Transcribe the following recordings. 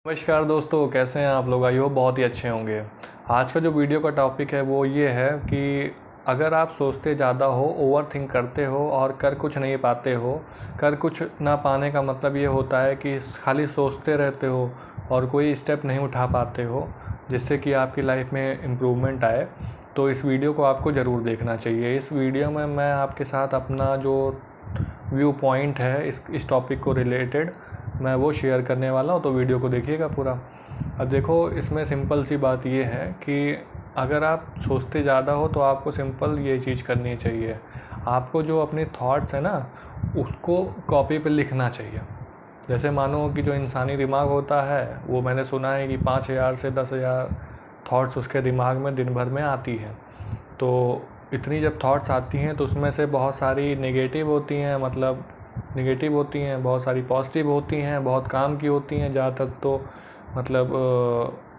नमस्कार दोस्तों, कैसे हैं आप लोग। आई होप बहुत ही अच्छे होंगे। आज का जो वीडियो का टॉपिक है वो ये है कि अगर आप सोचते ज़्यादा हो, ओवर थिंक करते हो और कर कुछ नहीं पाते हो। कर कुछ ना पाने का मतलब ये होता है कि खाली सोचते रहते हो और कोई स्टेप नहीं उठा पाते हो जिससे कि आपकी लाइफ में इम्प्रूवमेंट आए। तो इस वीडियो को आपको ज़रूर देखना चाहिए। इस वीडियो में मैं आपके साथ अपना जो व्यू पॉइंट है इस टॉपिक को रिलेटेड मैं वो शेयर करने वाला हूँ, तो वीडियो को देखिएगा पूरा। अब देखो, इसमें सिंपल सी बात ये है कि अगर आप सोचते ज़्यादा हो तो आपको सिंपल ये चीज़ करनी चाहिए। आपको जो अपनी थॉट्स है ना, उसको कॉपी पे लिखना चाहिए। जैसे मानो कि जो इंसानी दिमाग होता है वो मैंने सुना है कि 5,000 से 10,000 थॉट्स उसके दिमाग में दिन भर में आती हैं। तो इतनी जब थॉट्स आती हैं तो उसमें से बहुत सारी नेगेटिव होती हैं, मतलब नेगेटिव होती हैं, बहुत सारी पॉजिटिव होती हैं, बहुत काम की होती हैं, ज़्यादातर तो मतलब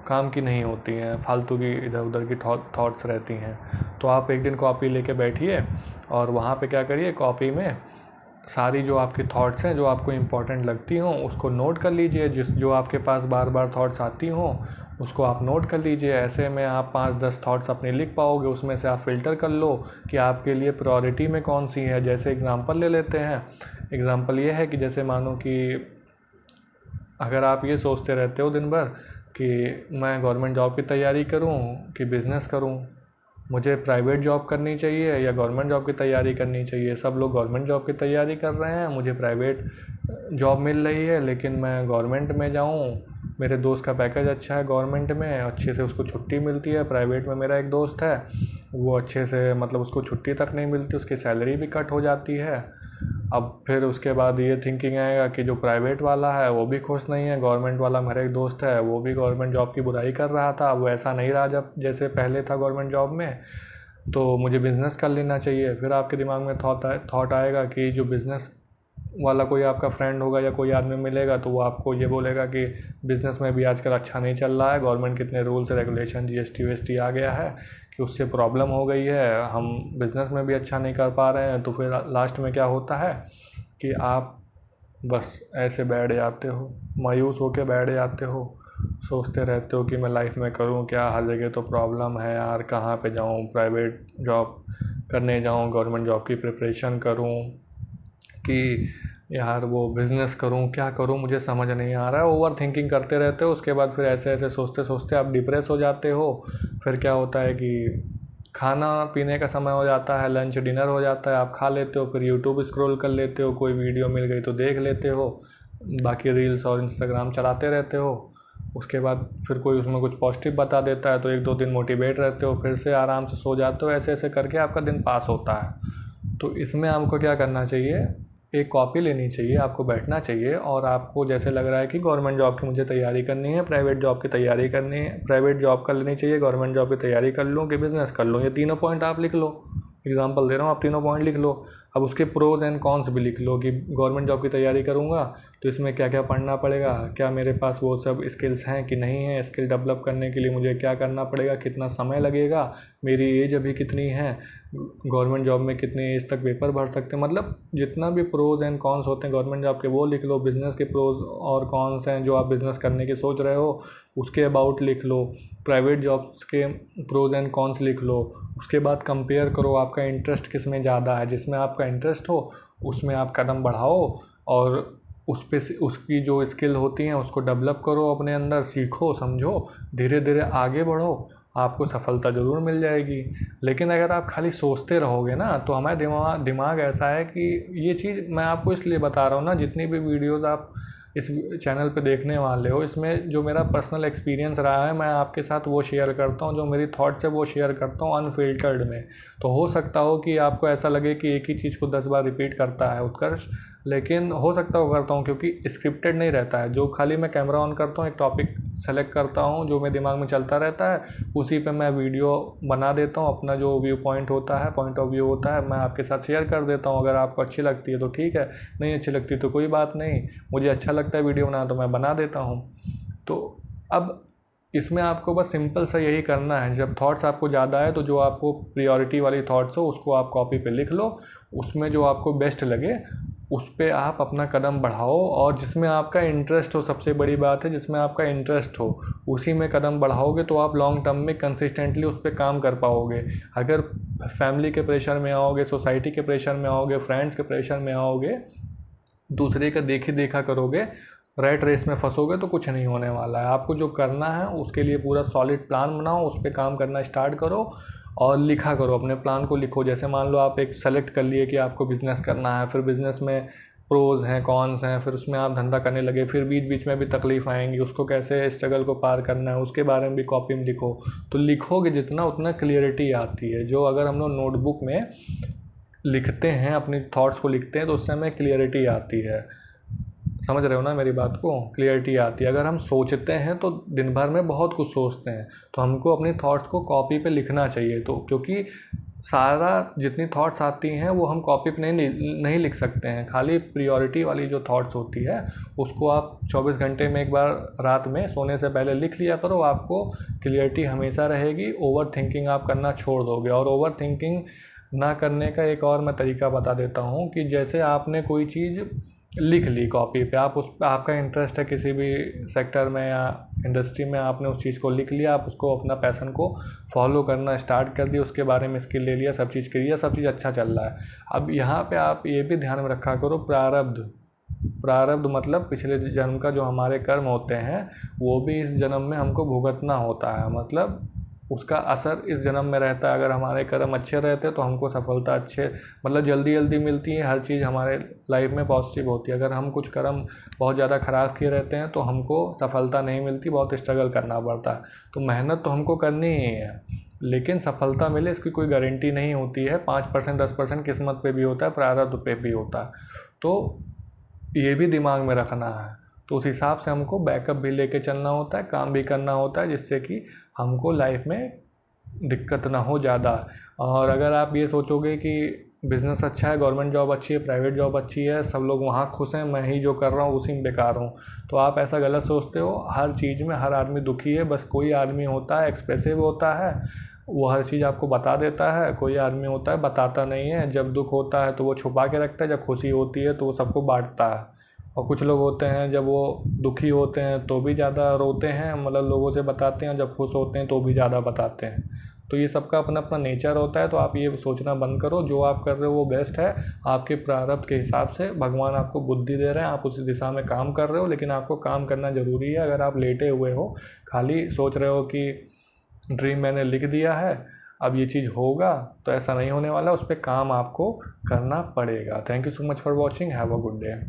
काम की नहीं होती हैं, फालतू की इधर उधर की थॉट्स रहती हैं। तो आप एक दिन कॉपी लेके बैठिए और वहाँ पे क्या करिए, कॉपी में सारी जो आपकी थॉट्स हैं जो आपको इम्पोर्टेंट लगती हों उसको नोट कर लीजिए। जो आपके पास बार बार थॉट्स आती हों उसको आप नोट कर लीजिए। ऐसे में आप 5-10 थॉट्स अपने लिख पाओगे। उसमें से आप फ़िल्टर कर लो कि आपके लिए प्रायोरिटी में कौन सी है। जैसे एग्ज़ाम्पल ले लेते हैं। एग्ज़ाम्पल ये है कि जैसे मानो कि अगर आप ये सोचते रहते हो दिन भर कि मैं गवर्नमेंट जॉब की तैयारी करूं कि बिज़नेस करूं, मुझे प्राइवेट जॉब करनी चाहिए या गवर्नमेंट जॉब की तैयारी करनी चाहिए। सब लोग गवर्नमेंट जॉब की तैयारी कर रहे हैं, मुझे प्राइवेट जॉब मिल रही है, लेकिन मैं गवर्नमेंट में जाऊं, मेरे दोस्त का पैकेज अच्छा है, गवर्नमेंट में अच्छे से उसको छुट्टी मिलती है। प्राइवेट में मेरा एक दोस्त है, वो अच्छे से मतलब उसको छुट्टी तक नहीं मिलती, उसकी सैलरी भी कट हो जाती है। अब फिर उसके बाद ये थिंकिंग आएगा कि जो प्राइवेट वाला है वो भी खुश नहीं है, गवर्नमेंट वाला मेरा एक दोस्त है वो भी गवर्नमेंट जॉब की बुराई कर रहा था, वो ऐसा नहीं रहा जब जैसे पहले था गवर्नमेंट जॉब में, तो मुझे बिज़नेस कर लेना चाहिए। फिर आपके दिमाग में थॉट आएगा कि जो बिज़नेस वाला कोई आपका फ्रेंड होगा या कोई आदमी मिलेगा तो वो आपको ये बोलेगा कि बिज़नेस में भी आजकल अच्छा नहीं चल रहा है, गवर्नमेंट कितने रूल्स रेगुलेशन जीएसटी वीएसटी आ गया है कि उससे प्रॉब्लम हो गई है, हम बिज़नेस में भी अच्छा नहीं कर पा रहे हैं। तो फिर लास्ट में क्या होता है कि आप बस ऐसे बैठ जाते हो, मायूस होकर बैठ जाते हो, सोचते रहते हो कि मैं लाइफ में करूं क्या, हर जगह तो प्रॉब्लम है यार, कहाँ पे जाऊं, प्राइवेट जॉब करने जाऊं, गवर्नमेंट जॉब की प्रिपरेशन करूं कि यार वो बिज़नेस करूं, क्या करूं, मुझे समझ नहीं आ रहा है। ओवर थिंकिंग करते रहते हो। उसके बाद फिर ऐसे ऐसे सोचते सोचते आप डिप्रेस हो जाते हो। फिर क्या होता है कि खाना पीने का समय हो जाता है, लंच डिनर हो जाता है, आप खा लेते हो, फिर यूट्यूब स्क्रॉल कर लेते हो, कोई वीडियो मिल गई तो देख लेते हो, बाकी रील्स और इंस्टाग्राम चलाते रहते हो। उसके बाद फिर कोई उसमें कुछ पॉजिटिव बता देता है तो 1-2 दिन मोटिवेट रहते हो, फिर से आराम से सो जाते हो। ऐसे ऐसे करके आपका दिन पास होता है। तो इसमें आपको क्या करना चाहिए, एक कॉपी लेनी चाहिए, आपको बैठना चाहिए और आपको जैसे लग रहा है कि गवर्नमेंट जॉब की मुझे तैयारी करनी है, प्राइवेट जॉब की तैयारी करनी है, प्राइवेट जॉब कर लेनी चाहिए, गवर्नमेंट जॉब की तैयारी कर लूँ कि बिज़नेस कर लूँ, ये तीनों पॉइंट आप लिख लो। एग्जांपल दे रहा हूँ, आप तीनों पॉइंट लिख लो। अब उसके प्रोज एंड कॉन्स भी लिख लो कि गवर्नमेंट जॉब की तैयारी करूँगा तो इसमें क्या क्या पढ़ना पड़ेगा, क्या मेरे पास वो सब स्किल्स हैं कि नहीं है, स्किल डेवलप करने के लिए मुझे क्या करना पड़ेगा, कितना समय लगेगा, मेरी एज अभी कितनी है, गवर्नमेंट जॉब में कितनी एज तक पेपर भर सकते हैं। मतलब जितना भी प्रोज एंड कॉन्स होते हैं गवर्नमेंट जॉब के वो लिख लो। बिज़नेस के प्रोज और कॉन्स हैं, जो आप बिज़नेस करने की सोच रहे हो उसके अबाउट लिख लो। प्राइवेट जॉब्स के प्रोज एंड कॉन्स लिख लो। उसके बाद कंपेयर करो आपका इंटरेस्ट किस में ज़्यादा है, जिसमें आपका इंटरेस्ट हो उसमें आप कदम बढ़ाओ और उस पे उसकी जो स्किल होती हैं उसको डेवलप करो, अपने अंदर सीखो, समझो, धीरे धीरे आगे बढ़ो, आपको सफलता ज़रूर मिल जाएगी। लेकिन अगर आप खाली सोचते रहोगे ना तो हमारे दिमाग ऐसा है कि ये चीज़ मैं आपको इसलिए बता रहा हूँ ना, जितनी भी वीडियोज़ आप इस चैनल पे देखने वाले हो इसमें जो मेरा पर्सनल एक्सपीरियंस रहा है मैं आपके साथ वो शेयर करता हूँ, जो मेरी थॉट्स है वो शेयर करता हूँ अनफिल्टर्ड में। तो हो सकता हो कि आपको ऐसा लगे कि एक ही चीज़ को 10 बार रिपीट करता है उत्कर्ष, लेकिन हो सकता हो करता हूँ क्योंकि स्क्रिप्टेड नहीं रहता है। जो खाली मैं कैमरा ऑन करता हूँ, एक टॉपिक सेलेक्ट करता हूँ जो मेरे दिमाग में चलता रहता है, उसी पे मैं वीडियो बना देता हूँ, अपना जो व्यू पॉइंट होता है, पॉइंट ऑफ व्यू होता है मैं आपके साथ शेयर कर देता हूँ। अगर आपको अच्छी लगती है तो ठीक है, नहीं अच्छी लगती तो कोई बात नहीं, मुझे अच्छा लगता है वीडियो बनाना तो मैं बना देता हूँ। तो अब इसमें आपको बस सिंपल सा यही करना है, जब थॉट्स आपको ज़्यादा है तो जो आपको प्रायोरिटी वाली थॉट्स हो उसको आप कॉपी पे लिख लो, उसमें जो आपको बेस्ट लगे उस पे आप अपना कदम बढ़ाओ, और जिसमें आपका इंटरेस्ट हो, सबसे बड़ी बात है जिसमें आपका इंटरेस्ट हो उसी में कदम बढ़ाओगे तो आप लॉन्ग टर्म में कंसिस्टेंटली उस पर काम कर पाओगे। अगर फैमिली के प्रेशर में आओगे, सोसाइटी के प्रेशर में आओगे, फ्रेंड्स के प्रेशर में आओगे, दूसरे का देखी देखा करोगे, रैट रेस में फंसोगे तो कुछ नहीं होने वाला है। आपको जो करना है उसके लिए पूरा सॉलिड प्लान बनाओ, उस पर काम करना स्टार्ट करो और लिखा करो, अपने प्लान को लिखो। जैसे मान लो आप एक सेलेक्ट कर लिए कि आपको बिज़नेस करना है, फिर बिज़नेस में प्रोज हैं कॉन्स हैं, फिर उसमें आप धंधा करने लगे, फिर बीच बीच में भी तकलीफ आएंगी, उसको कैसे स्ट्रगल को पार करना है उसके बारे में भी कॉपी में लिखो। तो लिखोगे जितना उतना क्लियरिटी आती है। जो अगर हम लोग नोटबुक में लिखते हैं, अपनी थॉट्स को लिखते हैं तो उससे हमें क्लियरिटी आती है। समझ रहे हो ना मेरी बात को? क्लियरिटी आती है। अगर हम सोचते हैं तो दिन भर में बहुत कुछ सोचते हैं, तो हमको अपनी थॉट्स को कॉपी पे लिखना चाहिए। तो क्योंकि सारा जितनी थॉट्स आती हैं वो हम कॉपी पे नहीं लिख सकते हैं। खाली प्रायोरिटी वाली जो थॉट्स होती है उसको आप 24 घंटे में एक बार रात में सोने से पहले लिख लिया करो, आपको क्लियरिटी हमेशा रहेगी। ओवर थिंकिंग आप करना छोड़ दोगे। और ओवर थिंकिंग ना करने का एक और मैं तरीका बता देता हूँ कि जैसे आपने कोई चीज़ लिख ली कॉपी पे, आप उस आपका इंटरेस्ट है किसी भी सेक्टर में या इंडस्ट्री में, आपने उस चीज़ को लिख लिया, आप उसको अपना पैशन को फॉलो करना स्टार्ट कर दिया, उसके बारे में स्किल ले लिया, सब चीज़ किया, सब चीज़ अच्छा चल रहा है। अब यहाँ पे आप ये भी ध्यान में रखा करो, प्रारब्ध। प्रारब्ध मतलब पिछले जन्म का जो हमारे कर्म होते हैं वो भी इस जन्म में हमको भुगतना होता है। मतलब उसका असर इस जन्म में रहता है। अगर हमारे कर्म अच्छे रहते तो हमको सफलता अच्छे मतलब जल्दी जल्दी मिलती है, हर चीज़ हमारे लाइफ में पॉजिटिव होती है। अगर हम कुछ कर्म बहुत ज़्यादा ख़राब किए रहते हैं तो हमको सफलता नहीं मिलती, बहुत स्ट्रगल करना पड़ता है। तो मेहनत तो हमको करनी ही है, लेकिन सफलता मिले इसकी कोई गारंटी नहीं होती है। 5% 10% किस्मत पे भी होता है, प्रारब्ध पे भी होता है। तो ये भी दिमाग में रखना है। तो उस हिसाब से हमको बैकअप भी लेके चलना होता है, काम भी करना होता है, जिससे कि हमको लाइफ में दिक्कत ना हो ज़्यादा। और अगर आप ये सोचोगे कि बिज़नेस अच्छा है, गवर्नमेंट जॉब अच्छी है, प्राइवेट जॉब अच्छी है, सब लोग वहाँ खुश हैं, मैं ही जो कर रहा हूँ उसी में बेकार हूँ, तो आप ऐसा गलत सोचते हो। हर चीज़ में हर आदमी दुखी है। बस कोई आदमी होता है एक्सप्रेसिव होता है, वो हर चीज़ आपको बता देता है। कोई आदमी होता है बताता नहीं है। जब दुख होता है तो वो छुपा के रखता है, जब खुशी होती है तो वो सबको बांटता है। और कुछ लोग होते हैं जब वो दुखी होते हैं तो भी ज़्यादा रोते हैं, मतलब लोगों से बताते हैं, जब खुश होते हैं तो भी ज़्यादा बताते हैं। तो ये सबका अपना अपना नेचर होता है। तो आप ये सोचना बंद करो, जो आप कर रहे हो वो बेस्ट है। आपके प्रारब्ध के हिसाब से भगवान आपको बुद्धि दे रहे हैं, आप उसी दिशा में काम कर रहे हो, लेकिन आपको काम करना ज़रूरी है। अगर आप लेटे हुए हो, खाली सोच रहे हो कि ड्रीम मैंने लिख दिया है, अब ये चीज़ होगा, तो ऐसा नहीं होने वाला। उस पर काम आपको करना पड़ेगा। Thank you so much for watching. Have a good day.